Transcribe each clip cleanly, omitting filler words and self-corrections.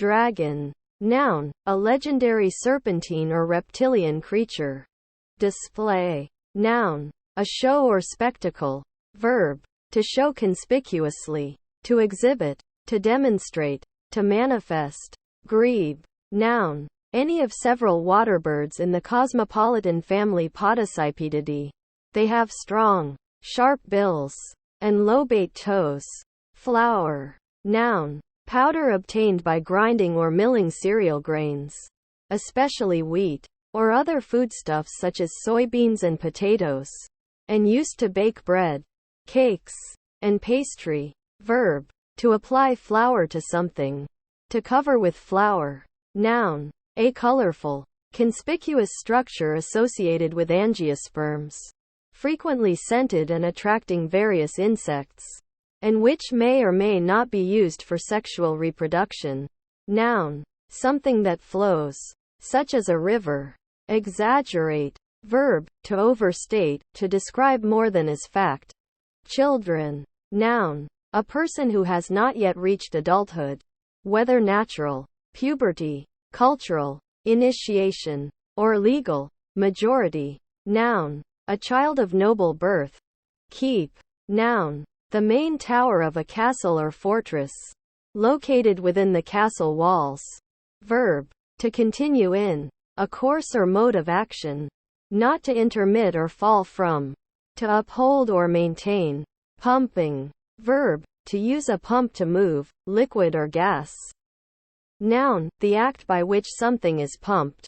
Dragon. Noun, a legendary serpentine or reptilian creature. Display. Noun, a show or spectacle. Verb, to show conspicuously, to exhibit, to demonstrate, to manifest. Grebe. Noun, any of several waterbirds in the cosmopolitan family Podicipedidae. They have strong, sharp bills, and lobate toes. Flour. Noun, powder obtained by grinding or milling cereal grains, especially wheat, or other foodstuffs such as soybeans and potatoes, and used to bake bread, cakes, and pastry. Verb, to apply flour to something, to cover with flour. Noun, a colorful, conspicuous structure associated with angiosperms, frequently scented and attracting various insects, and which may or may not be used for sexual reproduction. Noun, something that flows, such as a river. Exaggerate. Verb, to overstate, to describe more than is fact. Children. Noun, a person who has not yet reached adulthood, whether natural, puberty, cultural, initiation, or legal, majority. Noun, a child of noble birth. Keep. Noun, the main tower of a castle or fortress, located within the castle walls. Verb, to continue in a course or mode of action, not to intermit or fall from, to uphold or maintain. Pumping. Verb, to use a pump to move, liquid or gas. Noun, the act by which something is pumped.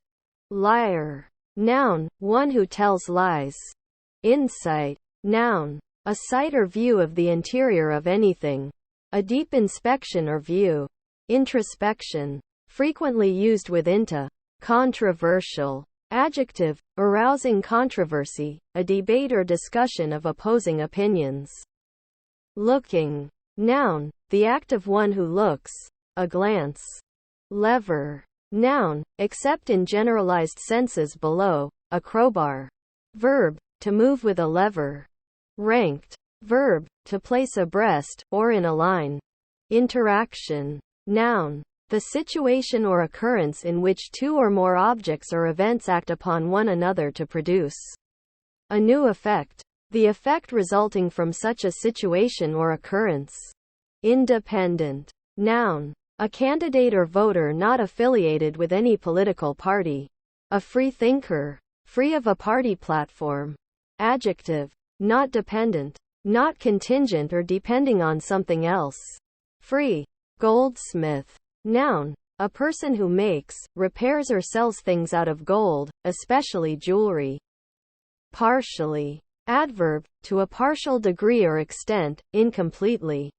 Liar. Noun, one who tells lies. Insight. Noun, a sight or view of the interior of anything. A deep inspection or view. Introspection. Frequently used with into. Controversial. Adjective, arousing controversy, a debate or discussion of opposing opinions. Looking. Noun, the act of one who looks, a glance. Lever. Noun, except in generalized senses below, a crowbar. Verb, to move with a lever. Ranked. Verb, to place abreast, or in a line. Interaction. Noun, the situation or occurrence in which two or more objects or events act upon one another to produce a new effect. The effect resulting from such a situation or occurrence. Independent. Noun, a candidate or voter not affiliated with any political party. A free thinker. Free of a party platform. Adjective, not dependent, not contingent or depending on something else. Free. Goldsmith. Noun, a person who makes, repairs or sells things out of gold, especially jewelry. Partially. Adverb, to a partial degree or extent, incompletely.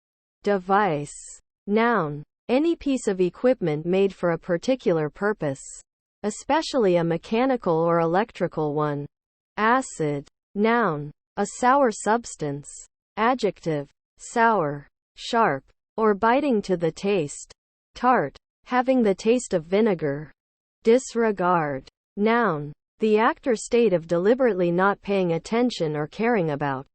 Device. Noun, any piece of equipment made for a particular purpose, especially a mechanical or electrical one. Acid. Noun, a sour substance. Adjective, sour, sharp, or biting to the taste. Tart, having the taste of vinegar. Disregard. Noun, the act or state of deliberately not paying attention or caring about.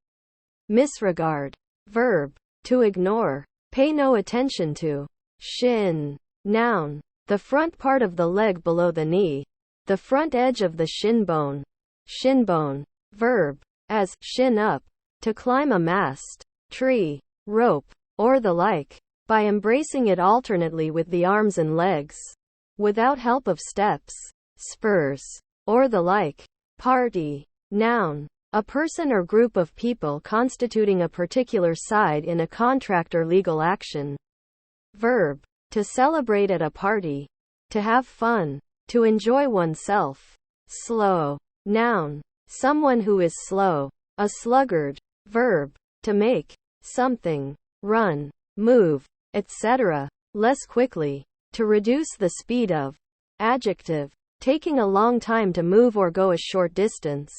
Misregard. Verb, to ignore, pay no attention to. Shin. Noun, the front part of the leg below the knee, the front edge of the shin bone. Shinbone. Verb, as shin up, to climb a mast, tree, rope, or the like, by embracing it alternately with the arms and legs, without help of steps, spurs, or the like. Party. Noun, a person or group of people constituting a particular side in a contract or legal action. Verb, to celebrate at a party, to have fun, to enjoy oneself. Slow. Noun, someone who is slow, a sluggard. Verb, to make something run, move, etc., less quickly, to reduce the speed of. Adjective, taking a long time to move or go a short distance,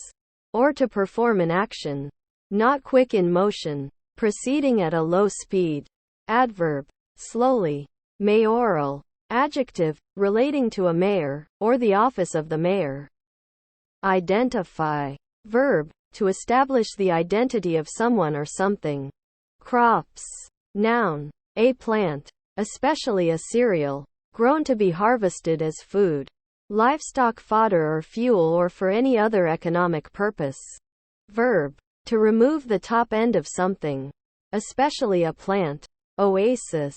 or to perform an action, not quick in motion, proceeding at a low speed. Adverb, slowly. Mayoral. Adjective, relating to a mayor, or the office of the mayor. Identify. Verb, to establish the identity of someone or something. Crops. Noun, a plant, especially a cereal. grown to be harvested as food, livestock fodder or fuel or for any other economic purpose. Verb, to remove the top end of something, especially a plant. Oasis.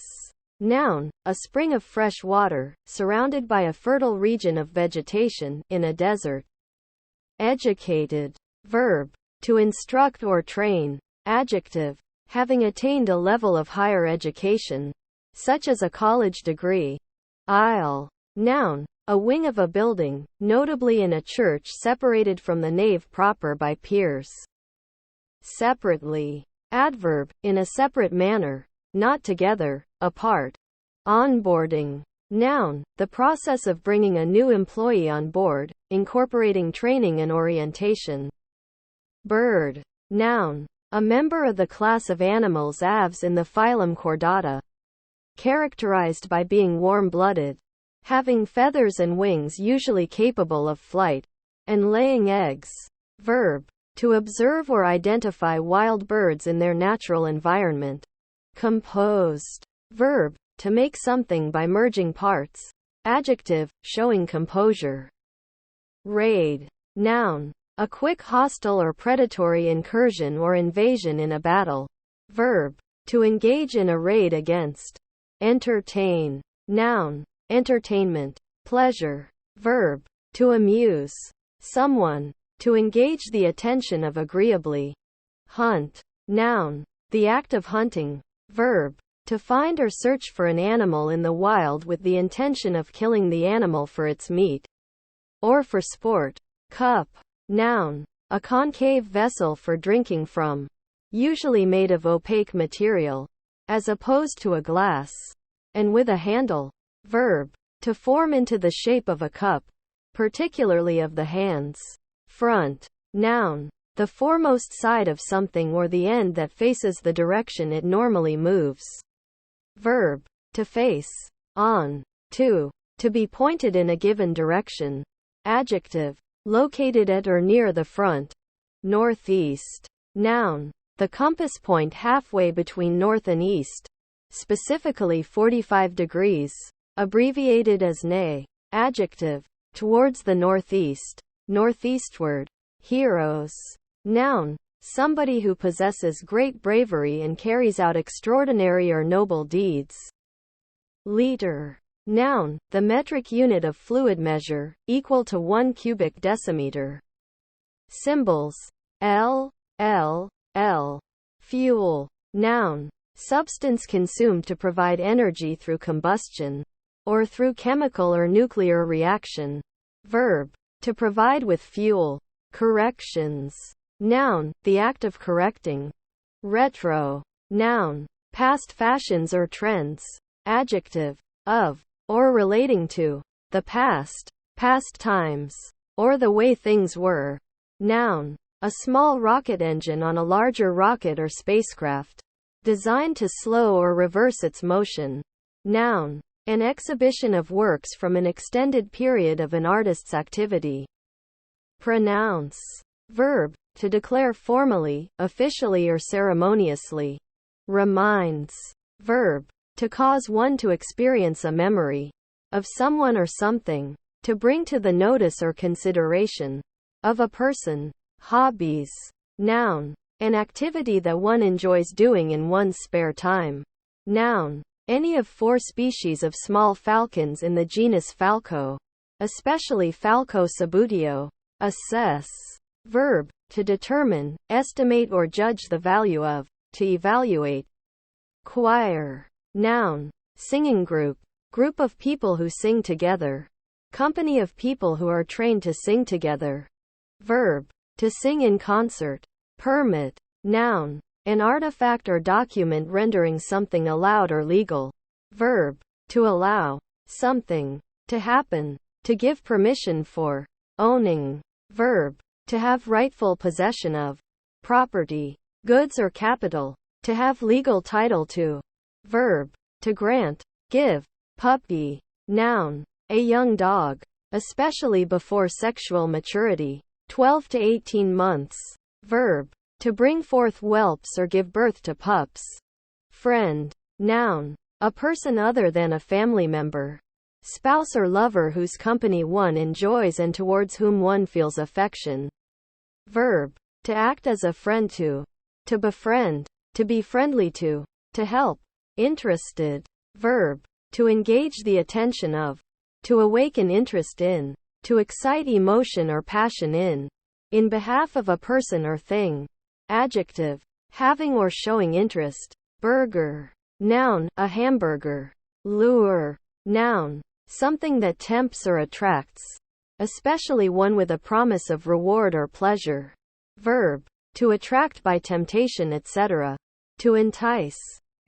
Noun, a spring of fresh water, surrounded by a fertile region of vegetation, in a desert. Educated. Verb, to instruct or train. Adjective, having attained a level of higher education, such as a college degree. Aisle. Noun, a wing of a building, notably in a church separated from the nave proper by piers. Separately. Adverb, in a separate manner, not together, apart. Onboarding. Noun, the process of bringing a new employee on board, incorporating training and orientation. Bird. Noun, a member of the class of animals aves in the phylum Chordata, characterized by being warm-blooded, having feathers and wings usually capable of flight, and laying eggs. Verb, to observe or identify wild birds in their natural environment. Composed. Verb, to make something by merging parts. Adjective, showing composure. Raid. Noun, a quick hostile or predatory incursion or invasion in a battle. Verb, to engage in a raid against. Entertain. Noun, entertainment, pleasure. Verb, to amuse someone, to engage the attention of agreeably. Hunt. Noun, the act of hunting. Verb, to find or search for an animal in the wild with the intention of killing the animal for its meat, or for sport. Cup. Noun, a concave vessel for drinking from, usually made of opaque material, as opposed to a glass, and with a handle. Verb, to form into the shape of a cup, particularly of the hands. Front. Noun, the foremost side of something or the end that faces the direction it normally moves. Verb, to face. On. To be pointed in a given direction. Adjective, located at or near the front. Northeast. Noun, the compass point halfway between north and east, specifically 45 degrees, abbreviated as NE. Adjective, towards the northeast, northeastward. Heroes. Noun, somebody who possesses great bravery and carries out extraordinary or noble deeds. Liter. Noun, the metric unit of fluid measure, equal to 1 cubic decimeter. Symbols. L. Fuel. Noun, substance consumed to provide energy through combustion, or through chemical or nuclear reaction. Verb, to provide with fuel. Corrections. Noun, the act of correcting. Retro. Noun, past fashions or trends. Adjective, of, or relating to, the past, past times, or the way things were. Noun, a small rocket engine on a larger rocket or spacecraft, designed to slow or reverse its motion. Noun, an exhibition of works from an extended period of an artist's activity. Pronounce. Verb, to declare formally, officially or ceremoniously. Reminds. Verb, to cause one to experience a memory of someone or something, to bring to the notice or consideration of a person. Hobbies. Noun, an activity that one enjoys doing in one's spare time. Noun, any of 4 species of small falcons in the genus Falco, especially Falco sabuteo. Assess. Verb, to determine, estimate or judge the value of, to evaluate. Choir. Noun, singing group, group of people who sing together. Company of people who are trained to sing together. Verb, to sing in concert. Permit. Noun, an artifact or document rendering something allowed or legal. Verb, to allow something to happen, to give permission for. Owning. Verb, to have rightful possession of. Property, goods or capital, to have legal title to. Verb, to grant, give. Puppy. Noun, a young dog, especially before sexual maturity, 12 to 18 months. Verb, to bring forth whelps or give birth to pups. Friend. Noun, a person other than a family member. spouse or lover whose company one enjoys and towards whom one feels affection. Verb, to act as a friend to befriend, to be friendly to help. Interested. Verb, to engage the attention of, to awaken interest in, to excite emotion or passion in behalf of a person or thing. Adjective, having or showing interest. Burger. Noun, a hamburger. Lure. Noun, something that tempts or attracts, especially one with a promise of reward or pleasure. Verb, to attract by temptation, etc. To entice.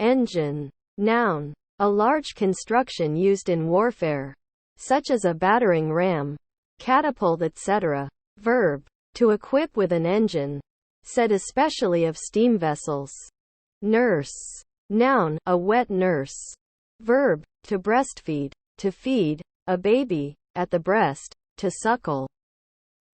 Engine. Noun, a large construction used in warfare, such as a battering ram, catapult, etc. Verb, to equip with an engine, said especially of steam vessels. Nurse. Noun, a wet nurse. Verb, to breastfeed, to feed a baby at the breast, to suckle.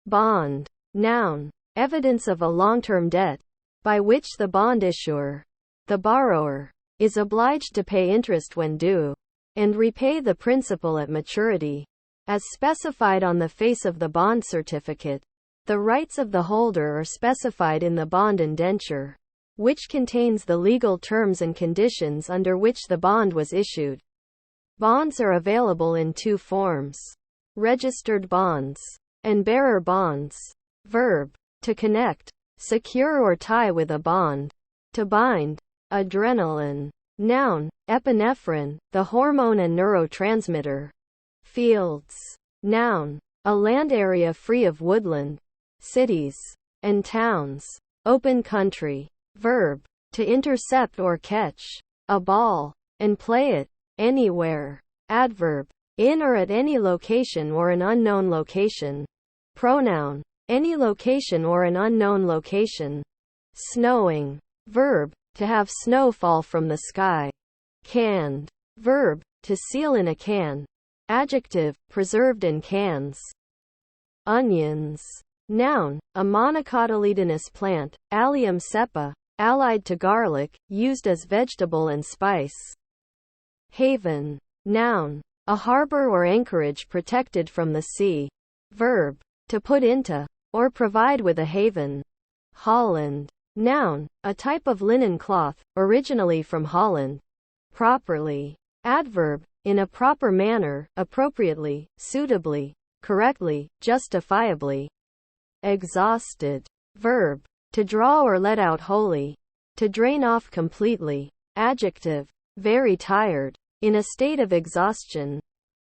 Bond. Noun, evidence of a long-term debt, by which the bond issuer, the borrower, is obliged to pay interest when due, and repay the principal at maturity, as specified on the face of the bond certificate. The rights of the holder are specified in the bond indenture, which contains the legal terms and conditions under which the bond was issued. Bonds are available in two forms: registered bonds and bearer bonds. Verb, to connect, secure or tie with a bond. To bind. Adrenaline. Noun, epinephrine, the hormone and neurotransmitter. Fields. Noun, a land area free of woodland. Cities and towns. Open country. Verb, to intercept or catch a ball and play it anywhere. Adverb, in or at any location or an unknown location. Pronoun, any location or an unknown location. Snowing. Verb, to have snow fall from the sky. Canned. Verb, to seal in a can. Adjective, preserved in cans. Onions. Noun, a monocotyledonous plant, Allium cepa, allied to garlic, used as vegetable and spice. Haven. Noun, a harbor or anchorage protected from the sea. Verb, to put into, or provide with a haven. Holland. Noun, a type of linen cloth, originally from Holland. Properly. Adverb, in a proper manner, appropriately, suitably, correctly, justifiably. Exhausted. Verb, to draw or let out wholly, to drain off completely. Adjective, very tired, in a state of exhaustion.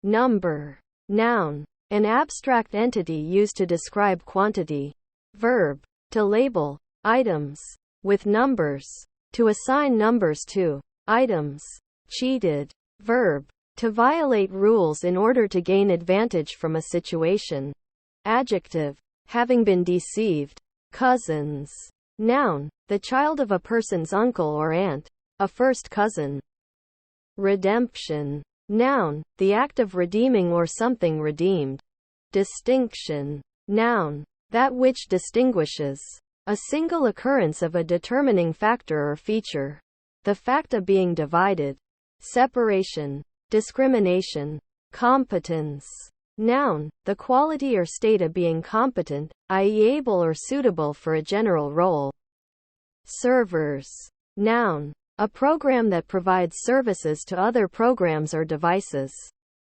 Number. Noun, an abstract entity used to describe quantity. Verb, to label items with numbers, to assign numbers to items. Cheated. Verb, to violate rules in order to gain advantage from a situation. Adjective, having been deceived. Cousins. Noun, the child of a person's uncle or aunt, a first cousin. Redemption. Noun, the act of redeeming or something redeemed. Distinction. Noun, that which distinguishes a single occurrence of a determining factor or feature. The fact of being divided. Separation. Discrimination. Competence. Noun, the quality or state of being competent, i.e. able or suitable for a general role. Servers. Noun, a program that provides services to other programs or devices,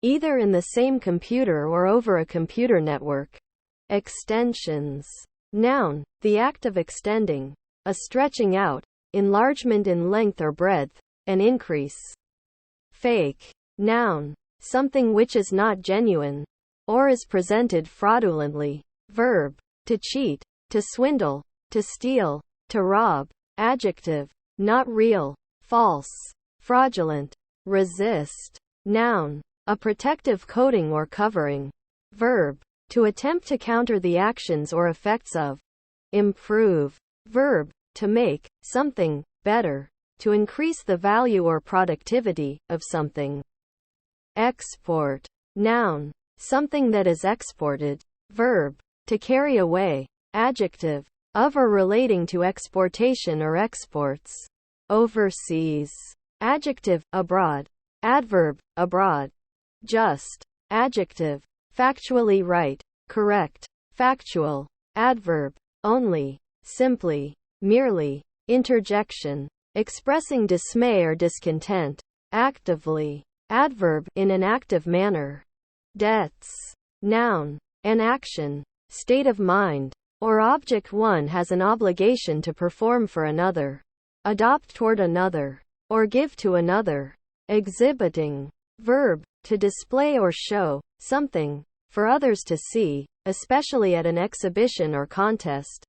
either in the same computer or over a computer network. Extensions. Noun, the act of extending, a stretching out, enlargement in length or breadth, an increase. Fake. Noun, something which is not genuine, or is presented fraudulently. Verb, to cheat, to swindle, to steal, to rob. Adjective, not real, false, fraudulent. Resist. Noun, a protective coating or covering. Verb, to attempt to counter the actions or effects of. Improve. Verb, to make something better, to increase the value or productivity of something. Export. Noun, something that is exported. Verb, to carry away. Adjective, of or relating to exportation or exports. Overseas. Adjective, abroad. Adverb, abroad. just, adjective, factually right, correct, factual, adverb, only, simply, merely, interjection, expressing dismay or discontent, actively, adverb, in an active manner, debts, noun, an action, state of mind, or object one has an obligation to perform for another, adopt toward another, or give to another, exhibiting, verb, to display or show something for others to see, especially at an exhibition or contest,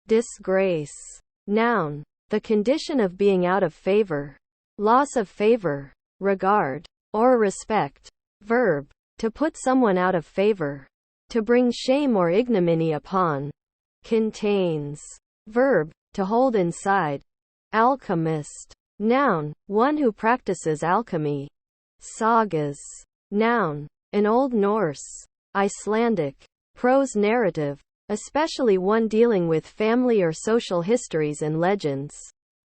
disgrace, noun, the condition of being out of favor, loss of favor, regard, or respect, verb, to put someone out of favor, to bring shame or ignominy upon, contains, verb, to hold inside, alchemist, noun, one who practices alchemy, sagas, noun, an Old Norse, Icelandic, prose narrative, especially one dealing with family or social histories and legends,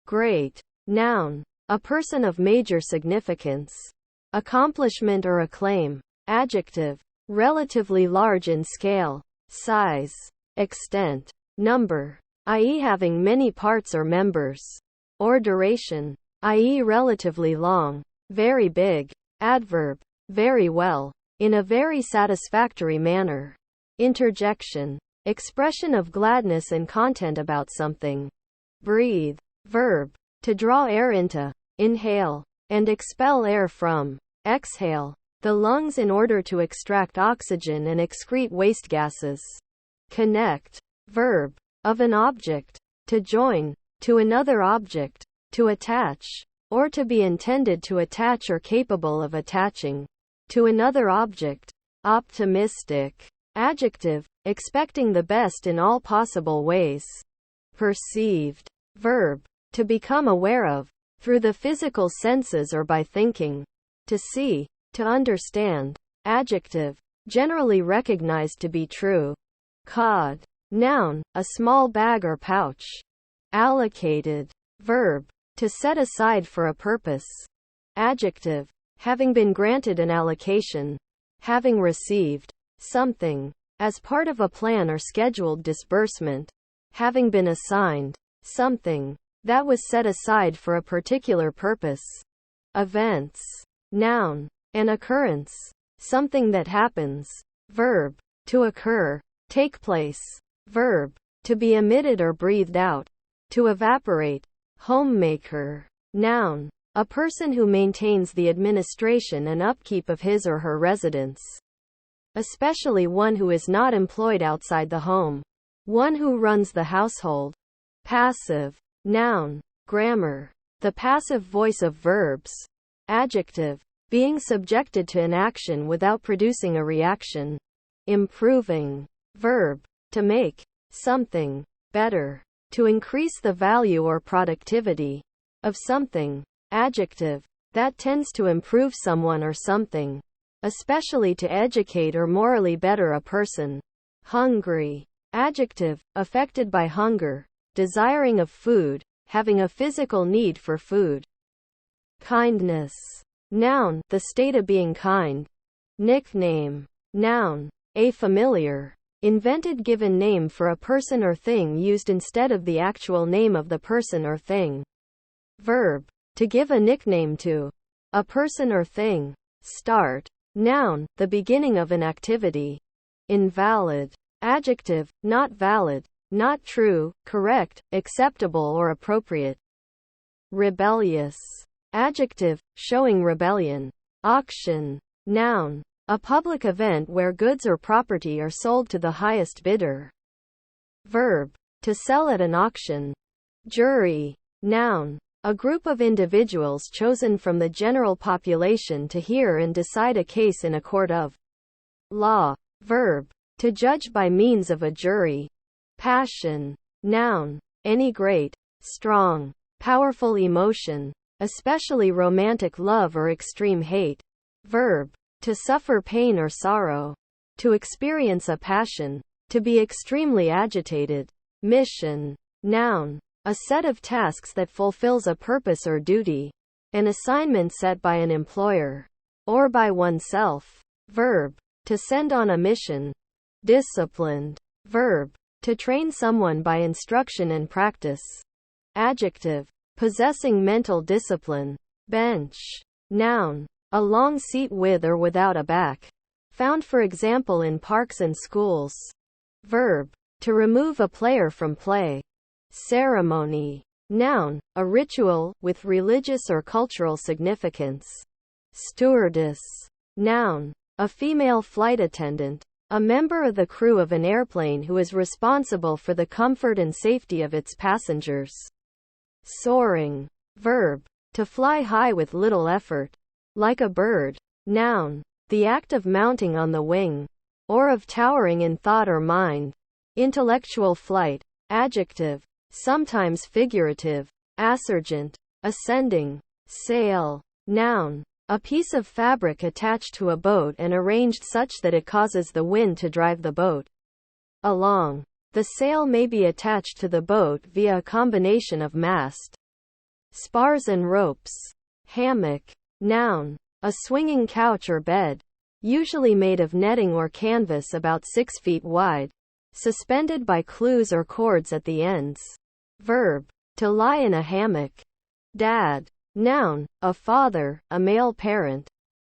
great, noun, a person of major significance, accomplishment or acclaim, adjective, relatively large in scale, size, extent, number, i.e. having many parts or members, or duration, i.e. relatively long, very big, adverb, very well, in a very satisfactory manner, interjection, expression of gladness and content about something, breathe, verb, to draw air into, inhale, and expel air from, exhale, the lungs in order to extract oxygen and excrete waste gases, connect, verb, of an object, to join, to another object, to attach, or to be intended to attach or capable of attaching, to another object, optimistic, adjective, expecting the best in all possible ways, perceived, verb, to become aware of, through the physical senses or by thinking, to see, to understand, adjective, generally recognized to be true, cod, noun, a small bag or pouch, allocated, verb, to set aside for a purpose, adjective, having been granted an allocation, having received something as part of a plan or scheduled disbursement, having been assigned something that was set aside for a particular purpose, events, noun, an occurrence, something that happens, verb, to occur, take place, verb, to be emitted or breathed out, to evaporate, homemaker, noun, a person who maintains the administration and upkeep of his or her residence, especially one who is not employed outside the home, one who runs the household, passive, noun, grammar, the passive voice of verbs, adjective, being subjected to an action without producing a reaction, improving, verb, to make something better, to increase the value or productivity of something, adjective, that tends to improve someone or something, especially to educate or morally better a person, hungry, adjective, affected by hunger, desiring of food, having a physical need for food, kindness, noun, the state of being kind, nickname, noun, a familiar, invented given name for a person or thing used instead of the actual name of the person or thing, verb, to give a nickname to a person or thing, start, noun, the beginning of an activity, invalid, adjective, not valid, not true, correct, acceptable or appropriate, rebellious, adjective, showing rebellion, auction, noun, a public event where goods or property are sold to the highest bidder, verb, to sell at an auction, jury, noun, a group of individuals chosen from the general population to hear and decide a case in a court of law, verb, to judge by means of a jury, passion, noun, any great, strong, powerful emotion, especially romantic love or extreme hate, verb, to suffer pain or sorrow, to experience a passion, to be extremely agitated, mission, noun, a set of tasks that fulfills a purpose or duty, an assignment set by an employer, or by oneself. Verb, to send on a mission. Disciplined. Verb, to train someone by instruction and practice. Adjective, possessing mental discipline. Bench. Noun, a long seat with or without a back. Found for example in parks and schools. Verb, to remove a player from play. Ceremony. Noun, a ritual, with religious or cultural significance. Stewardess. Noun, a female flight attendant, a member of the crew of an airplane who is responsible for the comfort and safety of its passengers. Soaring. Verb, to fly high with little effort. Like a bird. Noun, the act of mounting on the wing, or of towering in thought or mind. Intellectual flight. Adjective, sometimes figurative. Assurgent, ascending. Sail. Noun, a piece of fabric attached to a boat and arranged such that it causes the wind to drive the boat along. The sail may be attached to the boat via a combination of mast, spars and ropes. Hammock. Noun, a swinging couch or bed, usually made of netting or canvas about 6 feet wide, suspended by clews or cords at the ends. Verb, to lie in a hammock. Dad. Noun, a father, a male parent.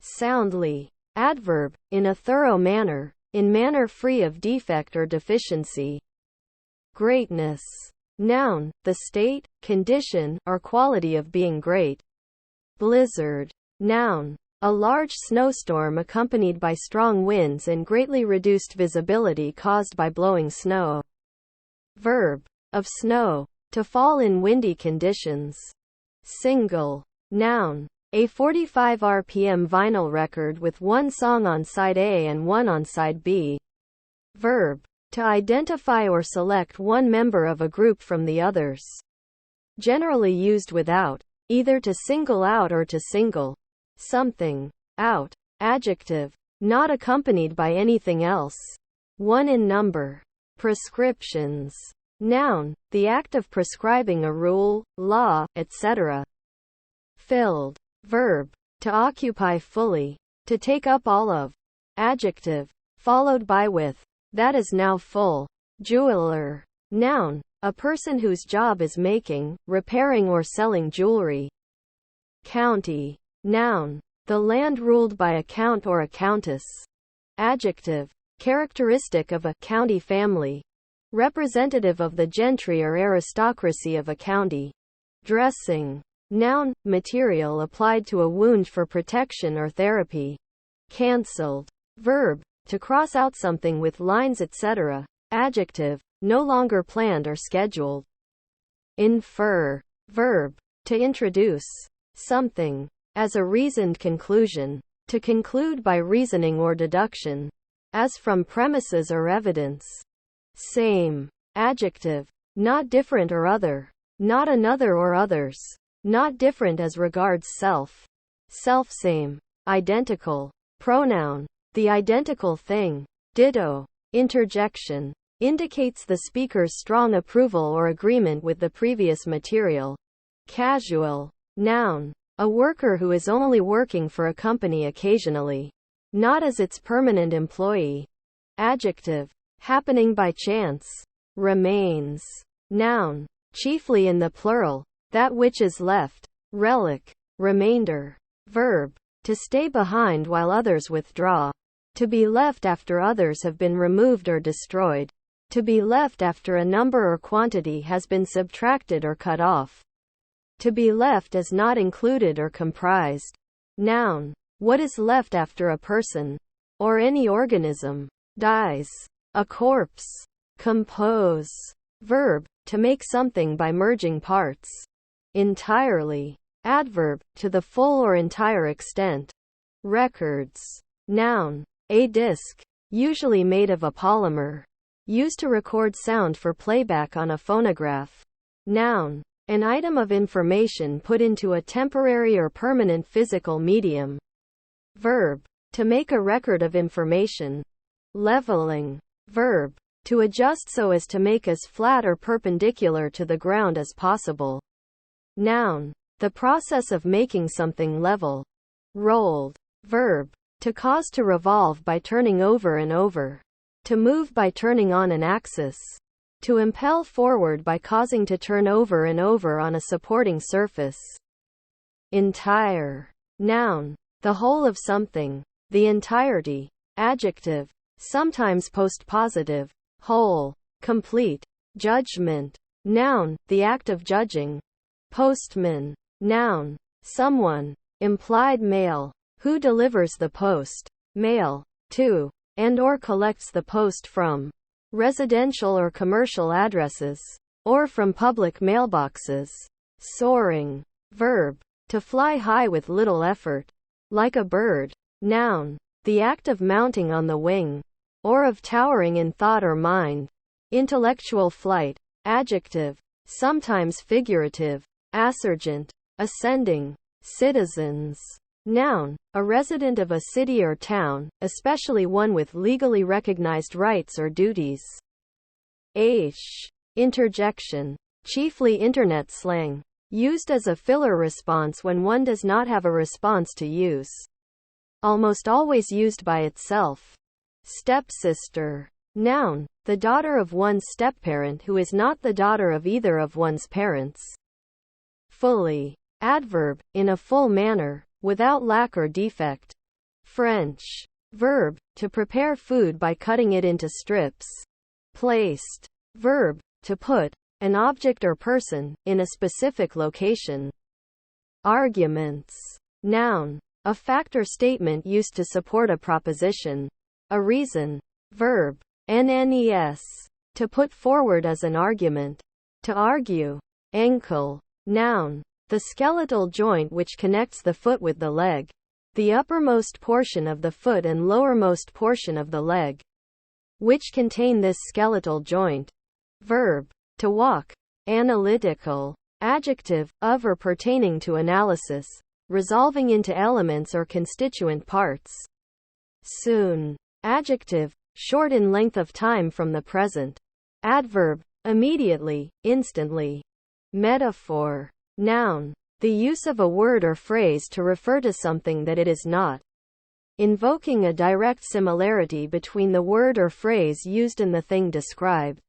Soundly. Adverb, in a thorough manner, in manner free of defect or deficiency. Greatness. Noun, the state, condition, or quality of being great. Blizzard. Noun, a large snowstorm accompanied by strong winds and greatly reduced visibility caused by blowing snow. Verb, of snow, to fall in windy conditions. Single. Noun, a 45 RPM vinyl record with one song on side A and one on side B. Verb, to identify or select one member of a group from the others. Generally used without, either to single out or to single something out. Adjective, not accompanied by anything else. One in number. Prescriptions. Noun, the act of prescribing a rule, law, etc. Filled. Verb, to occupy fully, to take up all of. Adjective, followed by with, that is now full. Jeweler. Noun, a person whose job is making, repairing or selling jewelry. County. Noun, the land ruled by a count or a countess. Adjective, characteristic of a county family. Representative of the gentry or aristocracy of a county. Dressing. Noun, material applied to a wound for protection or therapy. Cancelled. Verb, to cross out something with lines etc. Adjective, no longer planned or scheduled. Infer. Verb, to introduce something as a reasoned conclusion. To conclude by reasoning or deduction, as from premises or evidence. Same. Adjective, not different or other. Not another or others. Not different as regards self. Selfsame. Identical. Pronoun, the identical thing. Ditto. Interjection, indicates the speaker's strong approval or agreement with the previous material. Casual. Noun, a worker who is only working for a company occasionally, not as its permanent employee. Adjective, happening by chance. Remains. Noun, chiefly in the plural, that which is left. Relic. Remainder. Verb, to stay behind while others withdraw. To be left after others have been removed or destroyed. To be left after a number or quantity has been subtracted or cut off. To be left as not included or comprised. Noun, what is left after a person, or any organism, dies. A corpse. Compose. Verb, to make something by merging parts. Entirely. Adverb, to the full or entire extent. Records. Noun, a disc, usually made of a polymer, used to record sound for playback on a phonograph. Noun, an item of information put into a temporary or permanent physical medium. Verb, to make a record of information. Leveling. Verb, to adjust so as to make as flat or perpendicular to the ground as possible. Noun, the process of making something level. Rolled. Verb. To cause to revolve by turning over and over. To move by turning on an axis. To impel forward by causing to turn over and over on a supporting surface. Entire. Noun. The whole of something. The entirety. Adjective. Sometimes postpositive. Whole. Complete. Judgment. Noun. The act of judging. Postman. Noun. Someone. Implied male. Who delivers the post. Mail. To. And or collects the post from. Residential or commercial addresses. Or from public mailboxes. Soaring. Verb. To fly high with little effort. Like a bird. Noun. The act of mounting on the wing. Or of towering in thought or mind. Intellectual flight. Adjective. Sometimes figurative. Assergent. Ascending. Citizens. Noun. A resident of a city or town, especially one with legally recognized rights or duties. Interjection. Chiefly internet slang. Used as a filler response when one does not have a response to use. Almost always used by itself. Stepsister. Noun. The daughter of one's stepparent who is not the daughter of either of one's parents. Fully. Adverb. In a full manner. Without lack or defect. French. Verb. To prepare food by cutting it into strips. Placed. Verb. To put an object or person in a specific location. Arguments. Noun. A fact or statement used to support a proposition. A reason. Verb. NNES. To put forward as an argument. To argue. Ankle. Noun. The skeletal joint which connects the foot with the leg. The uppermost portion of the foot and lowermost portion of the leg. Which contain this skeletal joint. Verb. To walk. Analytical. Adjective. Of or pertaining to analysis. Resolving into elements or constituent parts. Soon. Adjective. Short in length of time from the present. Adverb. Immediately, instantly. Metaphor. Noun. The use of a word or phrase to refer to something that it is not. Invoking a direct similarity between the word or phrase used and the thing described.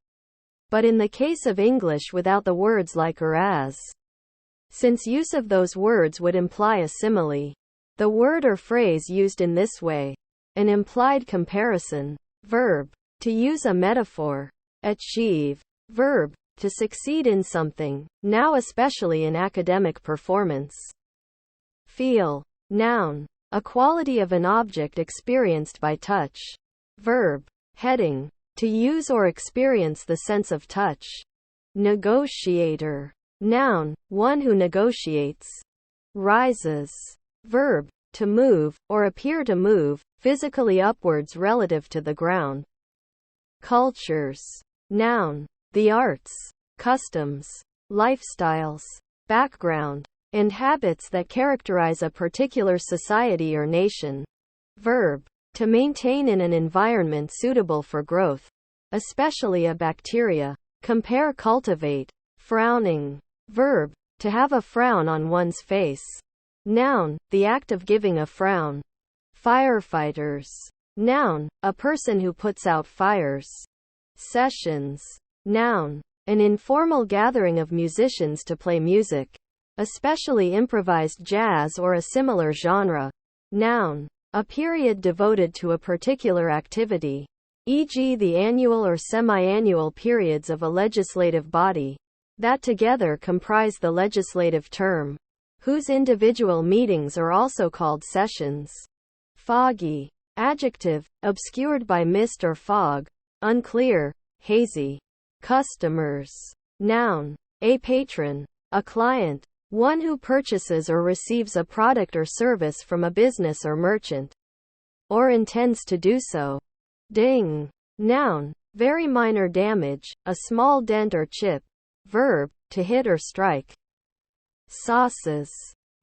But in the case of English without the words like or as. Since use of those words would imply a simile. The word or phrase used in this way. An implied comparison. Verb. To use a metaphor. Achieve. Verb. To succeed in something, now especially in academic performance. Feel. Noun. A quality of an object experienced by touch. Verb. Heading. To use or experience the sense of touch. Negotiator. Noun. One who negotiates. Rises. Verb. To move, or appear to move, physically upwards relative to the ground. Cultures. Noun. The arts, customs, lifestyles, background, and habits that characterize a particular society or nation. Verb. To maintain in an environment suitable for growth, especially a bacteria. Compare cultivate. Frowning. Verb. To have a frown on one's face. Noun. The act of giving a frown. Firefighters. Noun. A person who puts out fires. Sessions. Noun. An informal gathering of musicians to play music, especially improvised jazz or a similar genre. Noun. A period devoted to a particular activity, e.g. the annual or semi-annual periods of a legislative body, that together comprise the legislative term, whose individual meetings are also called sessions. Foggy. Adjective. Obscured by mist or fog, unclear, hazy. Customers. Noun. A patron. A client. One who purchases or receives a product or service from a business or merchant. Or intends to do so. Ding. Noun. Very minor damage, a small dent or chip. Verb. To hit or strike. Sauces.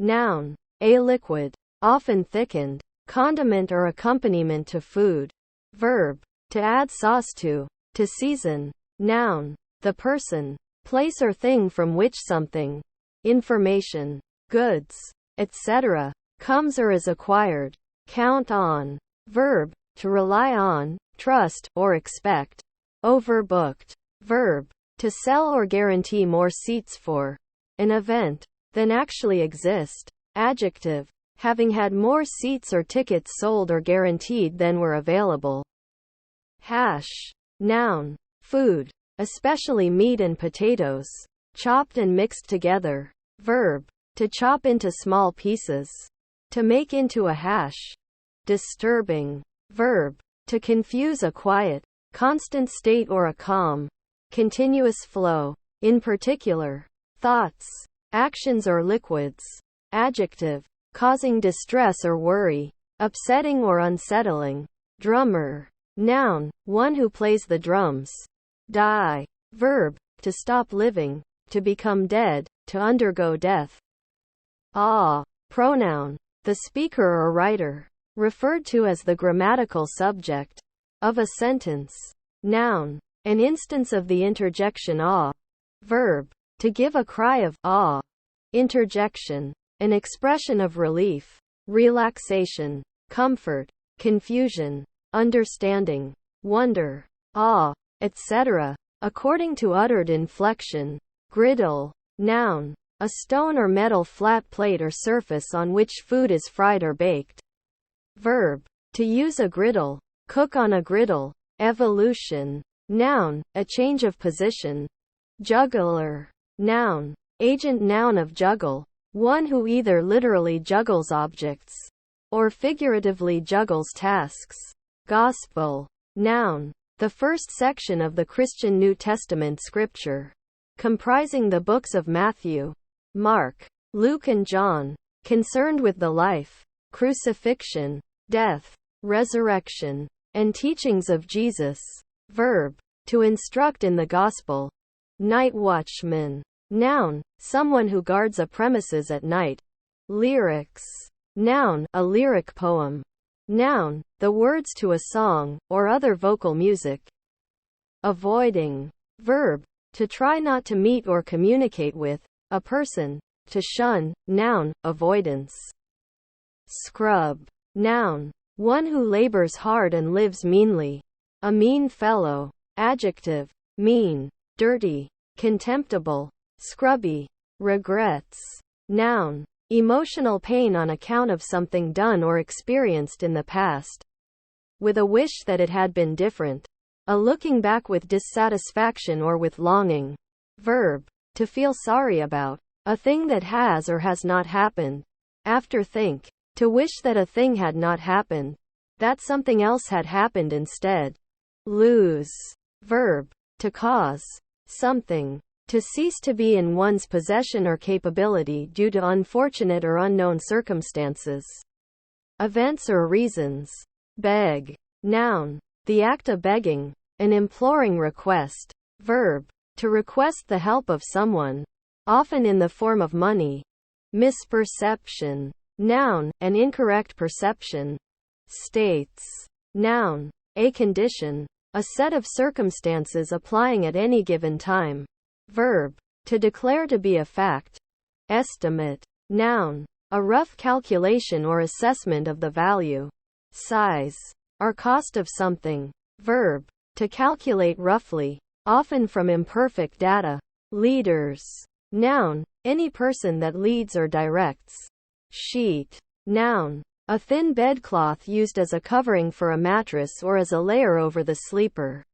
Noun. A liquid, often thickened, condiment or accompaniment to food. Verb. To add sauce to season. Noun. The person, place or thing from which something, information, goods, etc., comes or is acquired. Count on. Verb, to rely on, trust, or expect. Overbooked. Verb, to sell or guarantee more seats for an event than actually exist. Adjective, having had more seats or tickets sold or guaranteed than were available. Hash. Noun, food, especially meat and potatoes, chopped and mixed together. Verb, to chop into small pieces. To make into a hash. Disturbing. Verb, to confuse a quiet, constant state or a calm, continuous flow. In particular, thoughts, actions or liquids. Adjective, causing distress or worry, upsetting or unsettling. Drummer. Noun, one who plays the drums. Die. Verb, to stop living, to become dead, to undergo death. Pronoun, the speaker or writer, referred to as the grammatical subject of a sentence. Noun, an instance of the interjection ah. Verb, to give a cry of ah. Interjection, an expression of relief, relaxation, comfort, confusion, understanding, wonder, awe, etc., according to uttered inflection. Griddle. Noun, a stone or metal flat plate or surface on which food is fried or baked. Verb, to use a griddle, cook on a griddle. Evolution. Noun, a change of position. Juggler. Noun, agent noun of juggle, one who either literally juggles objects or figuratively juggles tasks. Gospel. Noun, the first section of the Christian New Testament scripture, comprising the books of Matthew, Mark, Luke and John, concerned with the life, crucifixion, death, resurrection, and teachings of Jesus. Verb, to instruct in the gospel. Night watchman. Noun, someone who guards a premises at night. Lyrics. Noun, a lyric poem. Noun, the words to a song, or other vocal music. Avoiding. Verb, to try not to meet or communicate with a person. To shun. Noun, avoidance. Scrub. Noun, one who labors hard and lives meanly. A mean fellow. Adjective, mean, dirty, contemptible, scrubby. Regrets. Noun, emotional pain on account of something done or experienced in the past, with a wish that it had been different. A looking back with dissatisfaction or with longing. Verb, to feel sorry about a thing that has or has not happened. After think, to wish that a thing had not happened, that something else had happened instead. Lose. Verb, to cause something to cease to be in one's possession or capability due to unfortunate or unknown circumstances, events or reasons. Beg. Noun, the act of begging, an imploring request. Verb, to request the help of someone, often in the form of money. Misperception. Noun, an incorrect perception. States. Noun, a condition, a set of circumstances applying at any given time. Verb, to declare to be a fact. Estimate. Noun, a rough calculation or assessment of the value, size, or cost of something. Verb, to calculate roughly, often from imperfect data. Leaders. Noun, any person that leads or directs. Sheet. Noun, a thin bedcloth used as a covering for a mattress or as a layer over the sleeper.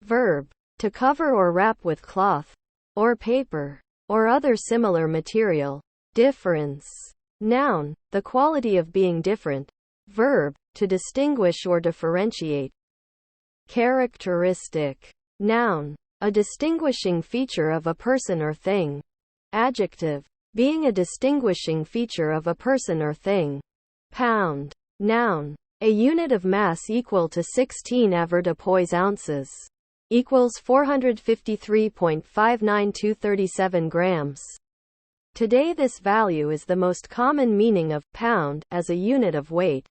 Verb, to cover or wrap with cloth, or paper, or other similar material. Difference. Noun, the quality of being different. Verb, to distinguish or differentiate. Characteristic. Noun, a distinguishing feature of a person or thing. Adjective, being a distinguishing feature of a person or thing. Pound. Noun, a unit of mass equal to 16 avoirdupois ounces. Equals 453.59237 grams. Today this value is the most common meaning of pound as a unit of weight.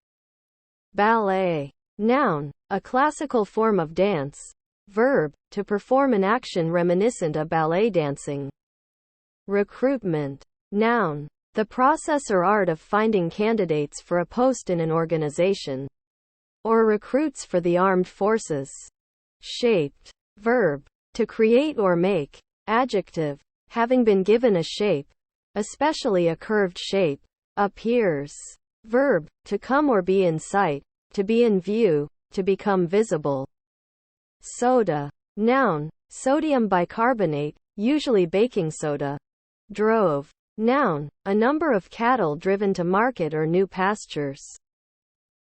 Ballet. Noun, a classical form of dance. Verb, to perform an action reminiscent of ballet dancing. Recruitment. Noun, the process or art of finding candidates for a post in an organization, or recruits for the armed forces. Shaped. Verb. To create or make. Adjective. Having been given a shape, especially a curved shape. Appears. Verb. To come or be in sight, to be in view, to become visible. Soda. Noun. Sodium bicarbonate, usually baking soda. Drove. Noun. A number of cattle driven to market or new pastures.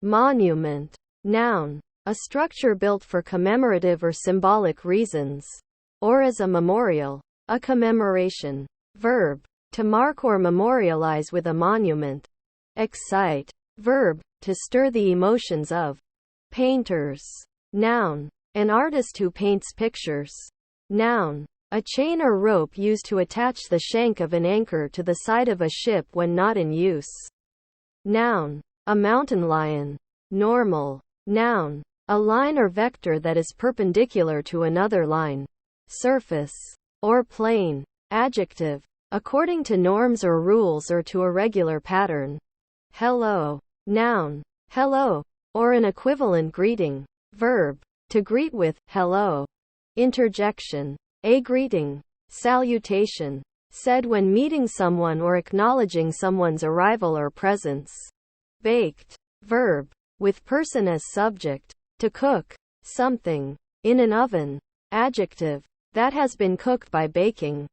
Monument. Noun. A structure built for commemorative or symbolic reasons, or as a memorial. A commemoration. Verb. To mark or memorialize with a monument. Excite. Verb. To stir the emotions of. Painters. Noun. An artist who paints pictures. Noun. A chain or rope used to attach the shank of an anchor to the side of a ship when not in use. Noun. A mountain lion. Normal. Noun. A line or vector that is perpendicular to another line. Surface. Or plane. Adjective. According to norms or rules or to a regular pattern. Hello. Noun. Hello. Or an equivalent greeting. Verb. To greet with, hello. Interjection. A greeting. Salutation. Said when meeting someone or acknowledging someone's arrival or presence. Baked. Verb. With person as subject. To cook. Something. In an oven. Adjective. That has been cooked by baking.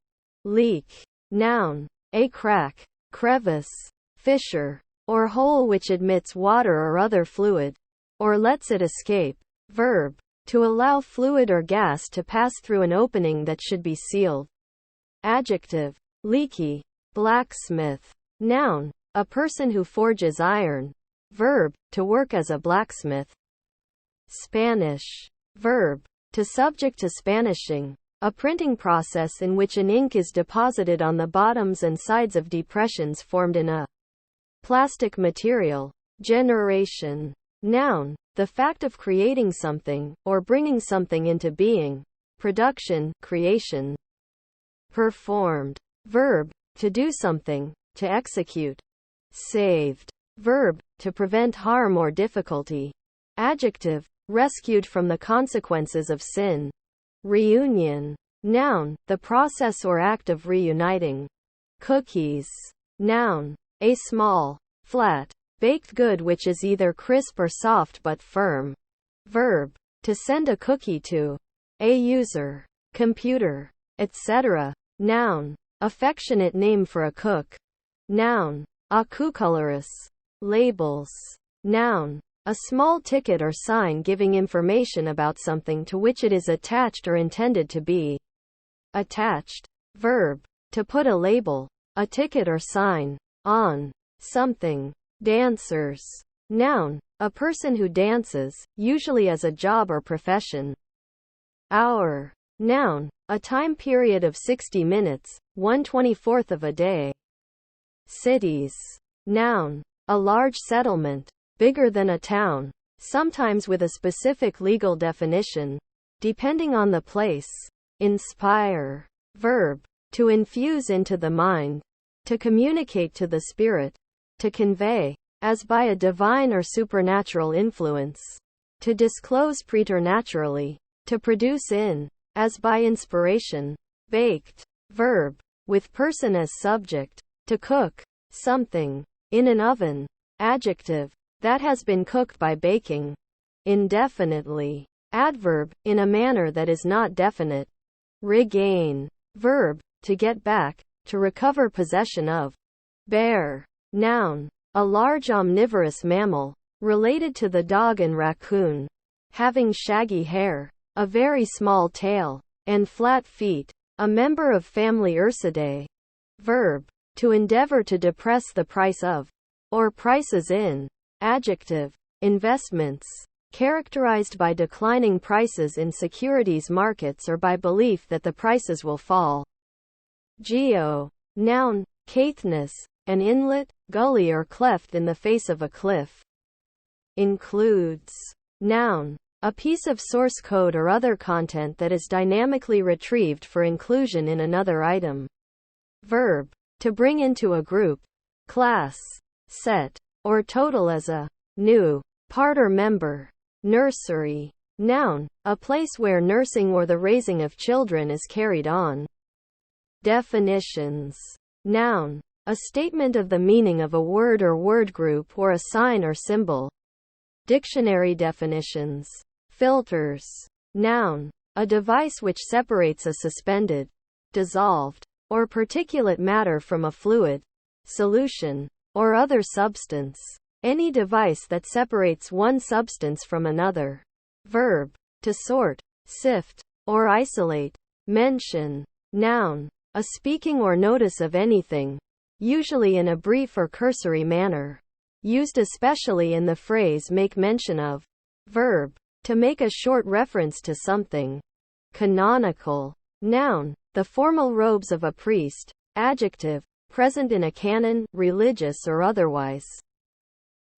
Leak. Noun. A crack. Crevice. Fissure. Or hole which admits water or other fluid. Or lets it escape. Verb. To allow fluid or gas to pass through an opening that should be sealed. Adjective. Leaky. Blacksmith. Noun. A person who forges iron. Verb. To work as a blacksmith. Spanish. Verb. To subject to spanishing. A printing process in which an ink is deposited on the bottoms and sides of depressions formed in a plastic material. Generation. Noun. The fact of creating something, or bringing something into being. Production, creation. Performed. Verb. To do something, to execute. Saved. Verb. To prevent harm or difficulty. Adjective. Rescued from the consequences of sin. Reunion. Noun. The process or act of reuniting. Cookies. Noun. A small, flat, baked good which is either crisp or soft but firm. Verb. To send a cookie to a user, computer, etc. Noun. Affectionate name for a cook. Noun. Acuculurus. Labels. Noun. A small ticket or sign giving information about something to which it is attached or intended to be attached. Verb. To put a label, a ticket or sign, on something. Dancers. Noun. A person who dances, usually as a job or profession. Hour. Noun. A time period of 60 minutes, 1/24 of a day. Cities. Noun. A large settlement, bigger than a town, sometimes with a specific legal definition, depending on the place. Inspire. Verb. To infuse into the mind. To communicate to the spirit. To convey, as by a divine or supernatural influence. To disclose preternaturally. To produce in, as by inspiration. Baked. Verb. With person as subject. To cook something in an oven. Adjective. That has been cooked by baking. Indefinitely. Adverb. In a manner that is not definite. Regain. Verb. To get back, to recover possession of. Bear. Noun. A large omnivorous mammal, related to the dog and raccoon. Having shaggy hair, a very small tail, and flat feet. A member of family Ursidae. Verb. To endeavor to depress the price of, or prices in. Adjective. Investments. Characterized by declining prices in securities markets or by belief that the prices will fall. Geo. Noun. Caithness. An inlet, gully or cleft in the face of a cliff. Includes. Noun. A piece of source code or other content that is dynamically retrieved for inclusion in another item. Verb. To bring into a group, class, set, or total as a new part or member. Nursery. Noun, a place where nursing or the raising of children is carried on. Definitions. Noun, a statement of the meaning of a word or word group or a sign or symbol. Dictionary definitions. Filters. Noun, a device which separates a suspended, dissolved, or particulate matter from a fluid, solution, or other substance. Any device that separates one substance from another. Verb, to sort, sift, or isolate. Mention. Noun, a speaking or notice of anything, usually in a brief or cursory manner. Used especially in the phrase make mention of. Verb, to make a short reference to something. Canonical. Noun, the formal robes of a priest. Adjective, present in a canon, religious or otherwise.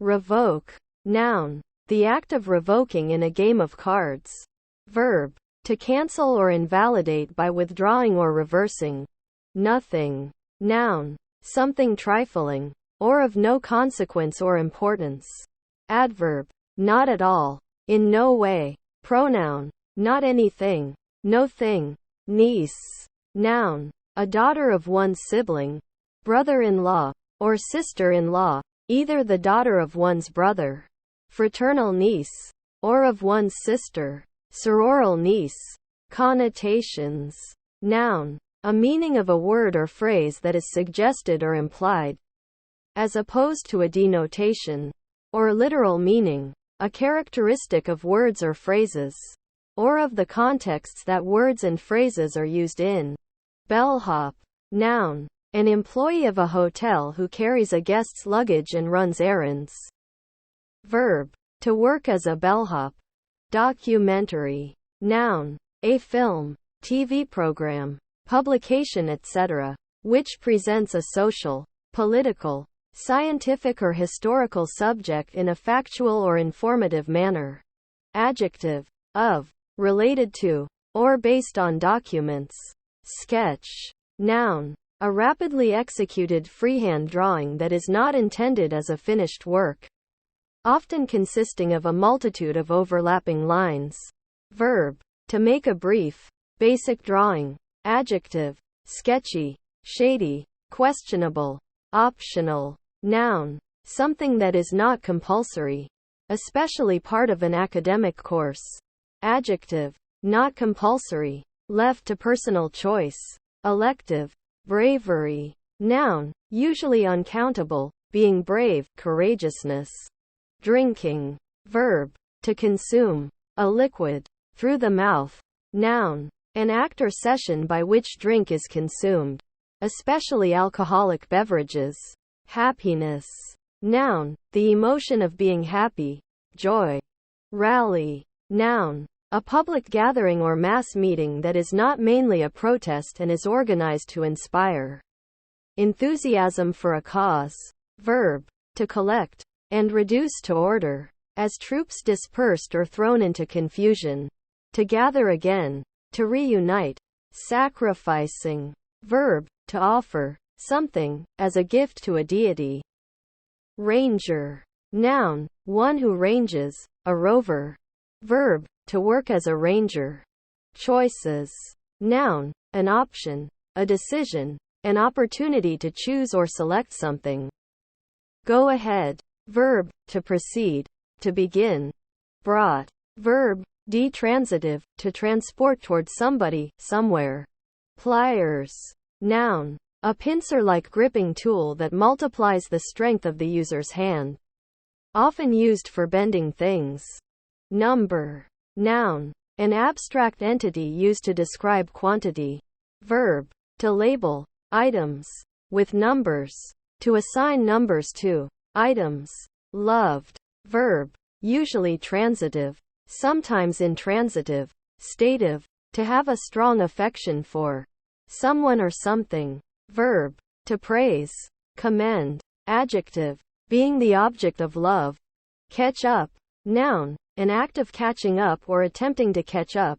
Revoke. Noun, the act of revoking in a game of cards. Verb, to cancel or invalidate by withdrawing or reversing. Nothing. Noun, something trifling, or of no consequence or importance. Adverb, not at all, in no way. Pronoun, not anything, no thing. Niece. Noun, a daughter of one's sibling, brother-in-law, or sister-in-law, either the daughter of one's brother, fraternal niece, or of one's sister, sororal niece. Connotations. Noun, a meaning of a word or phrase that is suggested or implied, as opposed to a denotation, or literal meaning, a characteristic of words or phrases, or of the contexts that words and phrases are used in. Bellhop. Noun, an employee of a hotel who carries a guest's luggage and runs errands. Verb, to work as a bellhop. Documentary. Noun, a film, TV program, publication etc., which presents a social, political, scientific or historical subject in a factual or informative manner. Adjective, of, related to, or based on documents. Sketch. Noun, a rapidly executed freehand drawing that is not intended as a finished work, often consisting of a multitude of overlapping lines. Verb, to make a brief, basic drawing. Adjective, sketchy, shady, questionable, optional. Noun, something that is not compulsory, especially part of an academic course. Adjective, not compulsory, left to personal choice. Elective. Bravery. Noun, usually uncountable, being brave, courageousness. Drinking. Verb, to consume, a liquid, through the mouth. Noun, an act or session by which drink is consumed, especially alcoholic beverages. Happiness. Noun, the emotion of being happy, joy. Rally. Noun, a public gathering or mass meeting that is not mainly a protest and is organized to inspire enthusiasm for a cause. Verb, to collect, and reduce to order, as troops dispersed or thrown into confusion. To gather again, to reunite. Sacrificing. Verb, to offer something, as a gift to a deity. Ranger. Noun, one who ranges, a rover. Verb, to work as a ranger. Choices. Noun, an option, a decision, an opportunity to choose or select something. Go ahead. Verb, to proceed, to begin. Brought. Verb, detransitive, to transport toward somebody, somewhere. Pliers. Noun, a pincer-like gripping tool that multiplies the strength of the user's hand. Often used for bending things. Number. Noun, an abstract entity used to describe quantity. Verb, to label items with numbers, to assign numbers to items. Loved. Verb, usually transitive, sometimes intransitive. Stative, to have a strong affection for someone or something. Verb, to praise, commend. Adjective, being the object of love. Catch up. Noun, an act of catching up or attempting to catch up.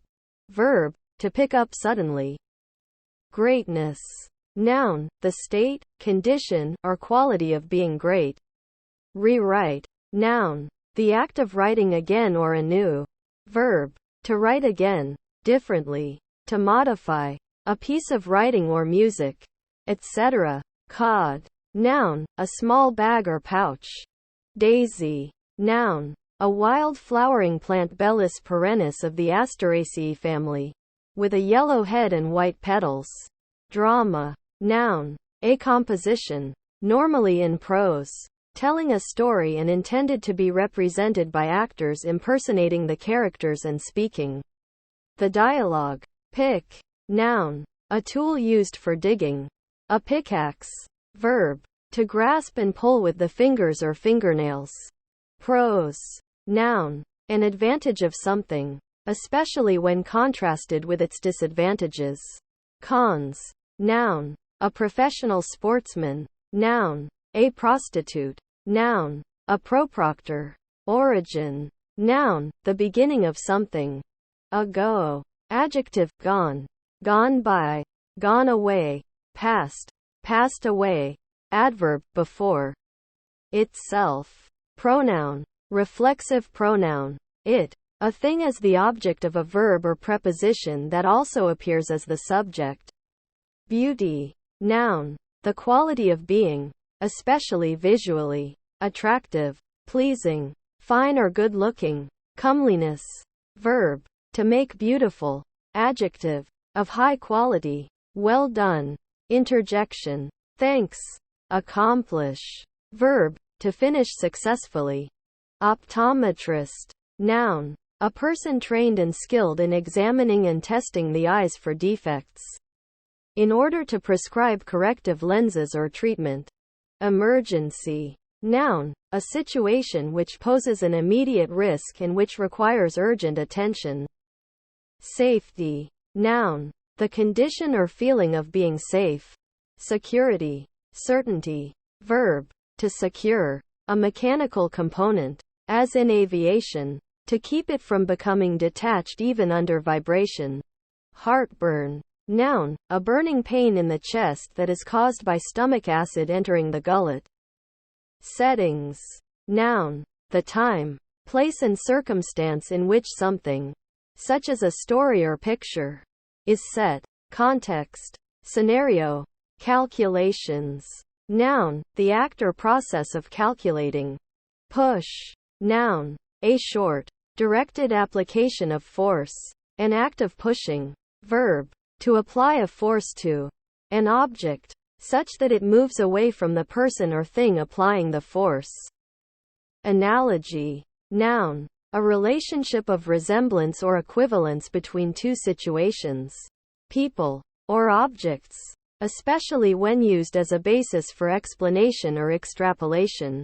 Verb, to pick up suddenly. Greatness. Noun, the state, condition, or quality of being great. Rewrite. Noun, the act of writing again or anew. Verb, to write again, differently, to modify, a piece of writing or music, etc. Cod. Noun, a small bag or pouch. Daisy. Noun, a wild flowering plant Bellis perennis of the Asteraceae family, with a yellow head and white petals. Drama. Noun, a composition, normally in prose, telling a story and intended to be represented by actors impersonating the characters and speaking the dialogue. Pick. Noun, a tool used for digging. A pickaxe. Verb, to grasp and pull with the fingers or fingernails. Prose. Noun, an advantage of something, especially when contrasted with its disadvantages. Cons. Noun, a professional sportsman. Noun, a prostitute. Noun, a proproctor. Origin. Noun, the beginning of something. Ago. Adjective, gone. Gone by. Gone away. Past. Passed away. Adverb, before. Itself. Pronoun. Reflexive pronoun. It. A thing as the object of a verb or preposition that also appears as the subject. Beauty. Noun, the quality of being, especially visually, attractive, pleasing, fine or good-looking. Comeliness. Verb, to make beautiful. Adjective, of high quality. Well done. Interjection. Thanks. Accomplish. Verb, to finish successfully. Optometrist. Noun, a person trained and skilled in examining and testing the eyes for defects, in order to prescribe corrective lenses or treatment. Emergency. Noun, a situation which poses an immediate risk and which requires urgent attention. Safety. Noun, the condition or feeling of being safe. Security. Certainty. Verb, to secure, a mechanical component, as in aviation, to keep it from becoming detached even under vibration. Heartburn. Noun, a burning pain in the chest that is caused by stomach acid entering the gullet. Settings. Noun, the time, place and circumstance in which something, such as a story or picture, is set. Context. Scenario. Calculations. Noun, the act or process of calculating. Push. Noun, a short, directed application of force, an act of pushing. Verb, to apply a force to an object, such that it moves away from the person or thing applying the force. Analogy. Noun, a relationship of resemblance or equivalence between two situations, people, or objects, especially when used as a basis for explanation or extrapolation.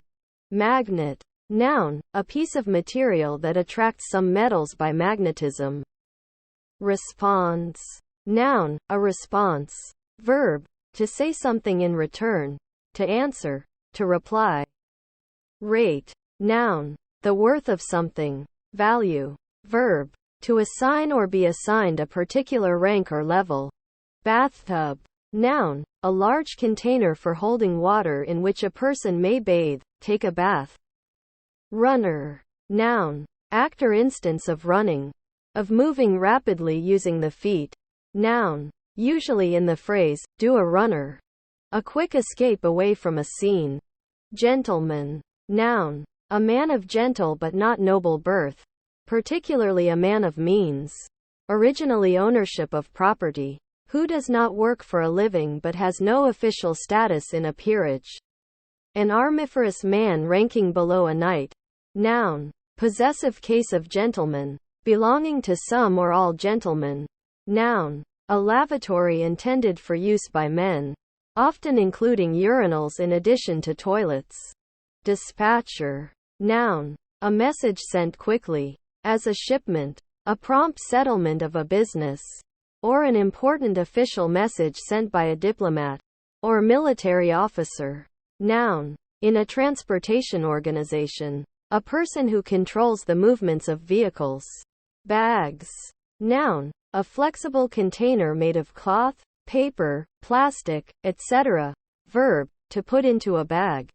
Magnet. Noun, a piece of material that attracts some metals by magnetism. Response. Noun, a response. Verb, to say something in return, to answer, to reply. Rate. Noun, the worth of something. Value. Verb, to assign or be assigned a particular rank or level. Bathtub. Noun, a large container for holding water in which a person may bathe, take a bath. Runner. Noun, act or instance of running, of moving rapidly using the feet. Noun, usually in the phrase, do a runner, a quick escape away from a scene. Gentleman. Noun, a man of gentle but not noble birth, particularly a man of means, originally ownership of property, who does not work for a living but has no official status in a peerage. An armiferous man ranking below a knight. Noun, possessive case of gentleman, belonging to some or all gentlemen. Noun, a lavatory intended for use by men, often including urinals in addition to toilets. Dispatcher. Noun, a message sent quickly, as a shipment, a prompt settlement of a business, or an important official message sent by a diplomat or military officer. Noun, in a transportation organization, a person who controls the movements of vehicles. Bags. Noun, a flexible container made of cloth, paper, plastic, etc. Verb, to put into a bag.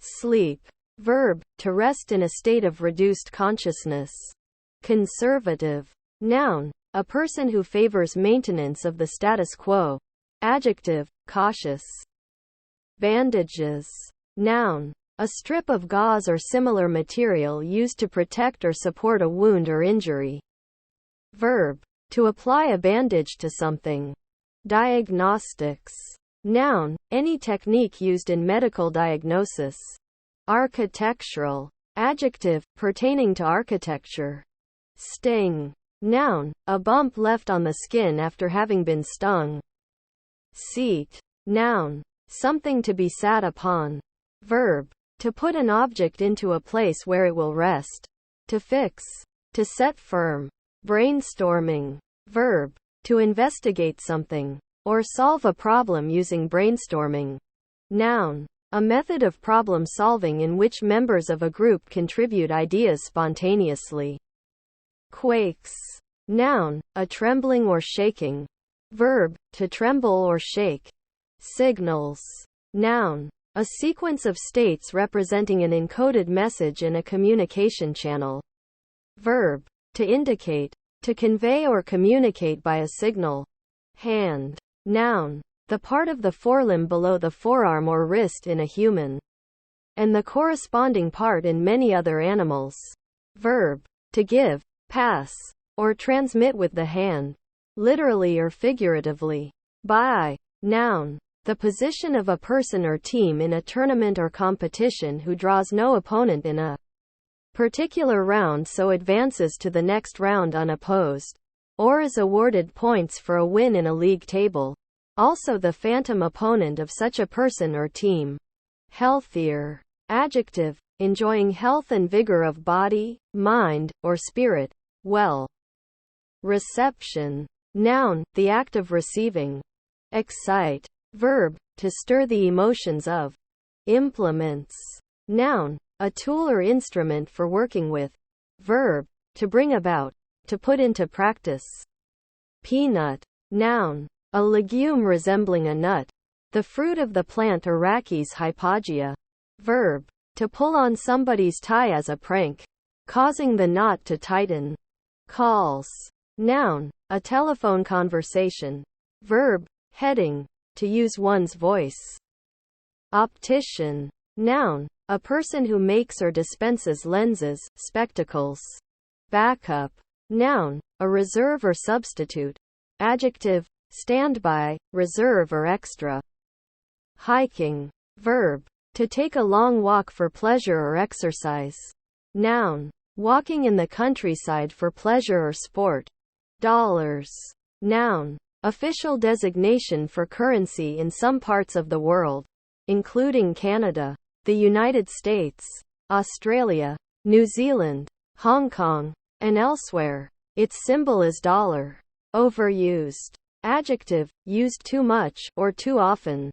Sleep. Verb, to rest in a state of reduced consciousness. Conservative. Noun, a person who favors maintenance of the status quo. Adjective, cautious. Bandages. Noun, a strip of gauze or similar material used to protect or support a wound or injury. Verb, to apply a bandage to something. Diagnostics. Noun, any technique used in medical diagnosis. Architectural. Adjective, pertaining to architecture. Sting. Noun, a bump left on the skin after having been stung. Seat. Noun, something to be sat upon. Verb, to put an object into a place where it will rest. To fix. To set firm. Brainstorming. Verb, to investigate something, or solve a problem using brainstorming. Noun, a method of problem solving in which members of a group contribute ideas spontaneously. Quakes. Noun, a trembling or shaking. Verb, to tremble or shake. Signals. Noun, a sequence of states representing an encoded message in a communication channel. Verb, to indicate, to convey or communicate by a signal. Hand. Noun, the part of the forelimb below the forearm or wrist in a human, and the corresponding part in many other animals. Verb, to give, pass, or transmit with the hand, literally or figuratively. By. Noun, the position of a person or team in a tournament or competition who draws no opponent in a particular round so advances to the next round unopposed, or is awarded points for a win in a league table. Also the phantom opponent of such a person or team. Healthier. Adjective, enjoying health and vigor of body, mind, or spirit. Well. Reception. Noun, the act of receiving. Excite. Verb, to stir the emotions of. Implements. Noun, a tool or instrument for working with. Verb, to bring about, to put into practice. Peanut. Noun, a legume resembling a nut. The fruit of the plant Arachis hypogea. Verb, to pull on somebody's tie as a prank, causing the knot to tighten. Calls. Noun, a telephone conversation. Verb, heading, to use one's voice. Optician. Noun, a person who makes or dispenses lenses, spectacles. Backup. Noun, a reserve or substitute. Adjective, standby, reserve or extra. Hiking. Verb, to take a long walk for pleasure or exercise. Noun, walking in the countryside for pleasure or sport. Dollars. Noun, official designation for currency in some parts of the world, including Canada, the United States, Australia, New Zealand, Hong Kong, and elsewhere. Its symbol is $. Overused. Adjective, used too much, or too often.